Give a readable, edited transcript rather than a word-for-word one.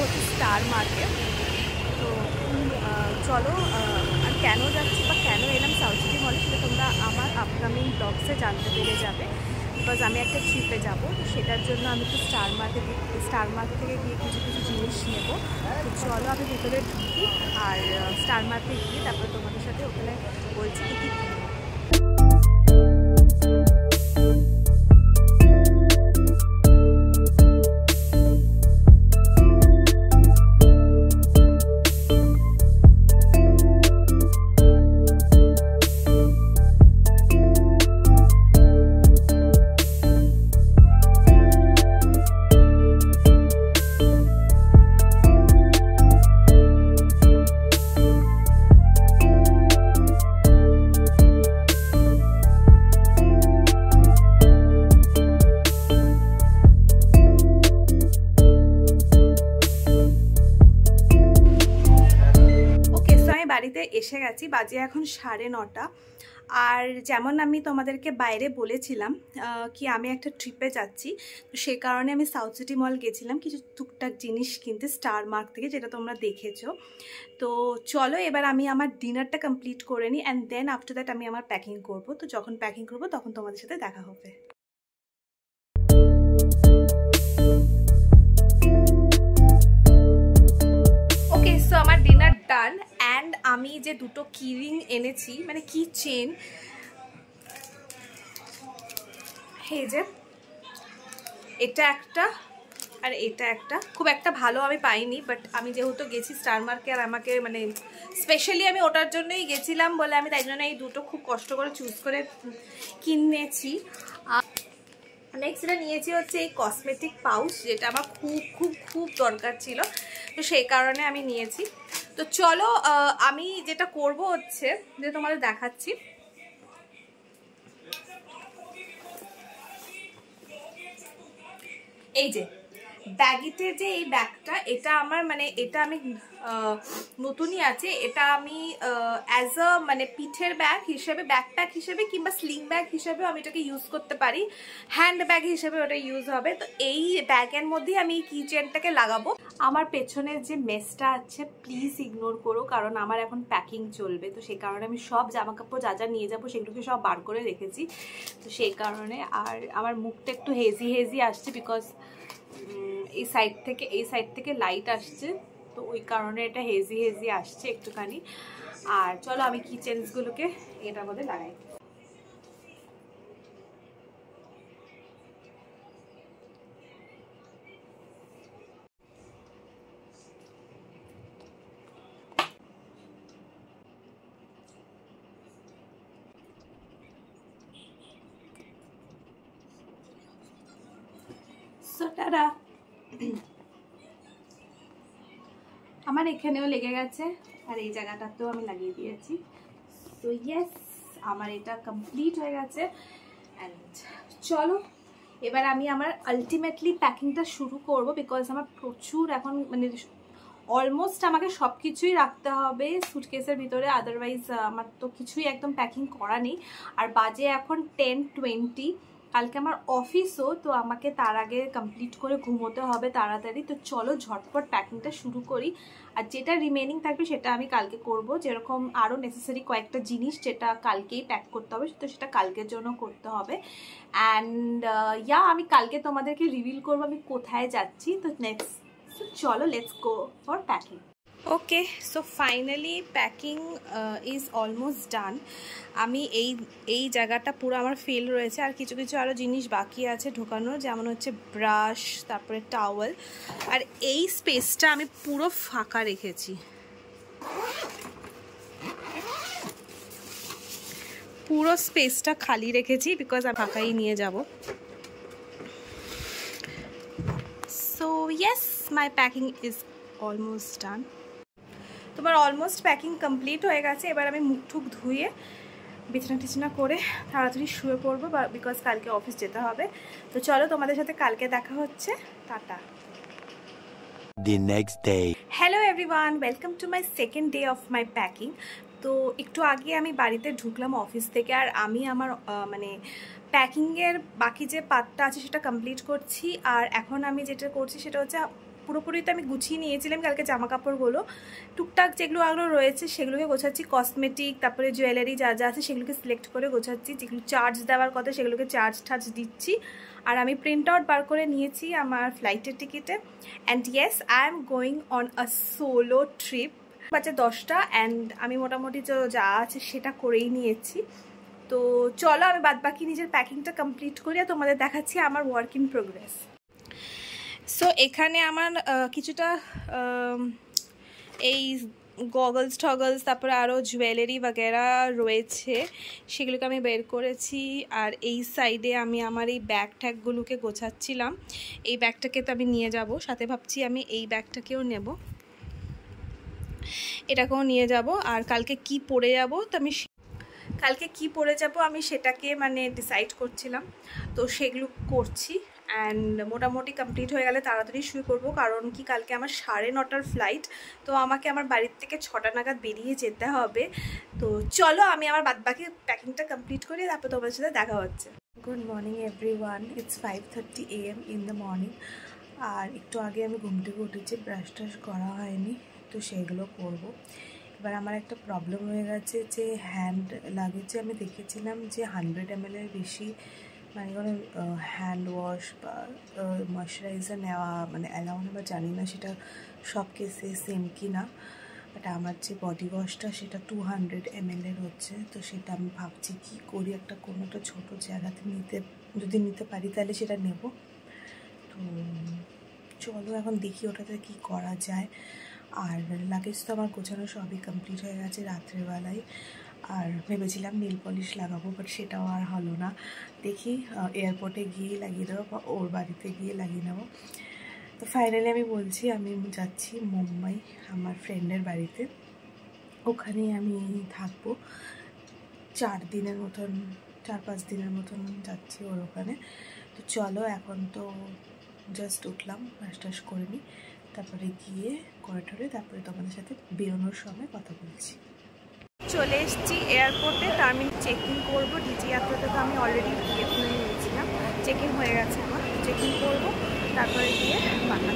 হচ্ছে star market. তো চলো, আর কেন যাচ্ছি বা কেন এলাম সাউথ সিটি মলে সেটা তোমরা আমার আপকামিং ব্লগসে জানতে পেরে যাবে। বিকজ আমি একটা ট্রিপে যাবো, তো সেটার জন্য আমি একটু স্টার মার্কেট থেকে গিয়ে কিছু কিছু জিনিস নেবো। তো চলো আমি ভেতরে ঢুকি, আর স্টার মার্কেট গিয়ে তারপর তোমাদের সাথে ওখানে বলছি কি কী। বাড়িতে এসে গেছি, বাজে এখন 9:30। আর যেমন আমি তোমাদেরকে বাইরে বলেছিলাম কি আমি একটা ট্রিপে যাচ্ছি, তো সে কারণে আমি সাউথ সিটি মল গেছিলাম কিছু টুকটাক জিনিস কিনতে স্টার মার্ক থেকে, যেটা তোমরা দেখেছো। তো চলো এবার আমি আমার ডিনারটা কমপ্লিট করে নিই, অ্যান্ড দেন আফটার দ্যাট আমি আমার প্যাকিং করব। তো যখন প্যাকিং করব তখন তোমাদের সাথে দেখা হবে। ওকে, সো আমার ডিনার ডান, অ্যান্ড আমি যে দুটো কিরিং এনেছি, মানে কি চেন, এই যে এটা একটা আর এটা একটা, খুব একটা ভালো আমি পাইনি, বাট আমি যেহেতু গেছি স্টার মার্কে আর আমাকে মানে স্পেশালি আমি ওটার জন্যই গেছিলাম বলে আমি তাই জন্য এই দুটো খুব কষ্ট করে চুজ করে কিনেছি। নেক্সট এটা নিয়েছি হচ্ছে এই কসমেটিক পাউচ, যেটা আমার খুব খুব খুব দরকার ছিল, তো সেই কারণে আমি নিয়েছি। তো চলো আমি যেটা করব হচ্ছে যে তোমাদের দেখাচ্ছি। এই যে ব্যাগিতে যে এই ব্যাগটা, এটা আমার মানে এটা আমি নতুনই আছে, এটা আমি অ্যাজ আ মানে পিঠের ব্যাগ হিসেবে, ব্যাকপ্যাক হিসেবে কিংবা স্লিং ব্যাগ হিসেবেও আমি এটাকে ইউজ করতে পারি, হ্যান্ড ব্যাগ হিসেবে ওটা ইউজ হবে। তো এই ব্যাগের মধ্যেই আমি এই কিচেনটাকে লাগাবো। আমার পেছনের যে মেসটা আছে প্লিজ ইগনোর করো, কারণ আমার এখন প্যাকিং চলবে, তো সেই কারণে আমি সব জামা কাপড় যা যা নিয়ে যাবো সেগুলোকে সব বার করে রেখেছি, তো সেই কারণে। আর আমার মুখটা একটু হেজি হেজি আসছে, বিকজ এই সাইড থেকে লাইট আসছে, তো ওই কারণে এটা হেজি হেজি আসছে একটুখানি। আর চলো আমি কিচেনসগুলোকে এটার মধ্যে লাগাই। টাটা। আমার এখানেও লেগে গেছে আর এই জায়গাটাতেও আমি লাগিয়ে দিয়েছি। সো ইয়েস, আমার এটা কমপ্লিট হয়ে গেছে। অ্যান্ড চলো এবার আমি আমার আলটিমেটলি প্যাকিংটা শুরু করব, বিকজ আমার প্রচুর এখন মানে অলমোস্ট আমাকে সব কিছুই রাখতে হবে সুটকেসের ভিতরে, আদারওয়াইজ আমার তো কিছুই একদম প্যাকিং করা নেই। আর বাজে এখন 10:20, কালকে আমার অফিসও, তো আমাকে তার আগে কমপ্লিট করে ঘুমোতে হবে তাড়াতাড়ি। তো চলো ঝটপট প্যাকিংটা শুরু করি, আর যেটা রিমেনিং থাকবে সেটা আমি কালকে করব। যেরকম আরও নেসেসারি কয়েকটা জিনিস যেটা কালকেই প্যাক করতে হবে, তো সেটা কালকের জন্য করতে হবে। অ্যান্ড আমি কালকে তোমাদেরকে রিভিল করবো আমি কোথায় যাচ্ছি। তো নেক্সট চলো let's go for packing. Okay, so finally packing is almost done. আমি এই জায়গাটা পুরো আমার ফিল রয়েছে, আর কিছু কিছু আরও জিনিস বাকি আছে ঢোকানোর, যেমন হচ্ছে ব্রাশ, তারপরে টাওয়েল, আর এই স্পেসটা আমি পুরো ফাঁকা রেখেছি, পুরো স্পেসটা খালি রেখেছি, বিকজ আমি ফাঁকাই নিয়ে যাব। So yes, my packing is almost done. তোমার অলমোস্ট প্যাকিং কমপ্লিট হয়ে গেছে। এবার আমি মুখ টুক ধুয়ে বিছানা টিছানা করে তাড়াতাড়ি শুয়ে পড়বো, বিকজ কালকে অফিস যেতে হবে। তো চলো তোমাদের সাথে কালকে দেখা হচ্ছে। Tata. The next day. Hello everyone, welcome to my second day of my packing. তো একটু আগে আমি বাড়িতে ঢুকলাম অফিস থেকে, আর আমি আমার মানে প্যাকিংয়ের বাকি যে পার্টটা আছে সেটা কমপ্লিট করছি। আর এখন আমি যেটা করছি সেটা হচ্ছে পুরোপুরি তো আমি গুছিয়ে নিয়েছিলাম কালকে জামা কাপড়গুলো, টুকটাক যেগুলো আরও রয়েছে সেগুলোকে গোছাচ্ছি, কসমেটিক তারপরে জুয়েলারি যা যা আছে সেগুলোকে সিলেক্ট করে গোছাচ্ছি, যেগুলো চার্জ দেওয়ার কথা সেগুলোকে চার্জ দিচ্ছি। আর আমি প্রিন্ট আউট বার করে নিয়েছি আমার ফ্লাইটের টিকিটে। And yes, I am going on a solo trip. বাজে 10টা অ্যান্ড আমি মোটামুটি যা আছে সেটা করেই নিয়েছি। তো চলো আমি বাদবাকি নিজের প্যাকিংটা কমপ্লিট করি আর তোমাদের দেখাচ্ছি আমার ওয়ার্ক ইন প্রোগ্রেস। সো এখানে আমার কিছুটা এই গগলস টগলস তারপরে আরও জুয়েলারি বাগেরা রয়েছে, সেগুলোকে আমি বের করেছি। আর এই সাইডে আমি আমার এই ব্যাগ ট্যাগগুলোকে গোছাচ্ছিলাম। এই ব্যাগটাকে তো আমি নিয়ে যাব, সাথে ভাবছি আমি এই ব্যাগটাকেও নেব, এটাকেও নিয়ে যাব। আর কালকে কি পরে যাব তো আমি সেটাকে মানে ডিসাইড করছিলাম, তো সেগুলো করছি। অ্যান্ড মোটামুটি কমপ্লিট হয়ে গেলে তাড়াতাড়ি শুয়ে পড়বো, কারণ কি কালকে আমার 9:30টার ফ্লাইট, তো আমাকে আমার বাড়ির থেকে 6টা নাগাদ বেরিয়ে যেতে হবে। তো চলো আমি আমার বাদবাকি প্যাকিংটা কমপ্লিট করি, তারপর তোমার সাথে দেখা হচ্ছে। Good morning everyone, it's 5:30 AM in the morning. আর একটু আগে আমি ঘুম থেকে উঠেছি, ব্রাশ ট্রাশ করা হয়নি, তো সেইগুলো করবো। এবার আমার একটা প্রবলেম হয়ে গেছে যে হ্যান্ড লাগেজে আমি দেখেছিলাম যে 100 ml বেশি মানে কোনো হ্যান্ড ওয়াশ বা ময়শ্চারাইজার নেওয়া মানে অ্যালাউ না, বা জানি না সেটা সব কেসে সেম কি না। বাট আমার যে বডি ওয়াশটা সেটা 200 ml হচ্ছে, তো সেটা আমি ভাবছি কি করি, একটা কোনো একটা ছোটো জায়গাতে যদি নিতে পারি তাহলে সেটা নেব। তো চলো এখন দেখি ওটাতে কি করা যায়। আর লাগেজ তো আমার গোছানো সবই কমপ্লিট হয়ে গেছে রাত্রেবেলায়। আর ভেবেছিলাম নীল পলিশ লাগাবো, বাট সেটাও আর হলো না। দেখি এয়ারপোর্টে গিয়ে লাগিয়ে দেবো বা ওর বাড়িতে গিয়ে লাগিয়ে নেবো। তো ফাইনালি আমি বলছি আমি যাচ্ছি মুম্বাই আমার ফ্রেন্ডের বাড়িতে, ওখানেই আমি থাকবো 4-5 দিনের মতন যাচ্ছি ওর ওখানে। তো চলো এখন তো জাস্ট উঠলাম, ব্রাশ টাশ করে নিই, তারপরে গিয়ে করিডোরে তারপরে তোমাদের সাথে বেরোনোর সময় কথা বলছি। চলে এসেছি এয়ারপোর্টে, তো আমি চেক ইন করবো। ডিজি যাত্রাতে তো আমি অলরেডি গিয়ে নিয়েছিলাম, চেক ইন হয়ে গেছে আমার, চেক ইন করবো তারপরে গিয়ে বাংলা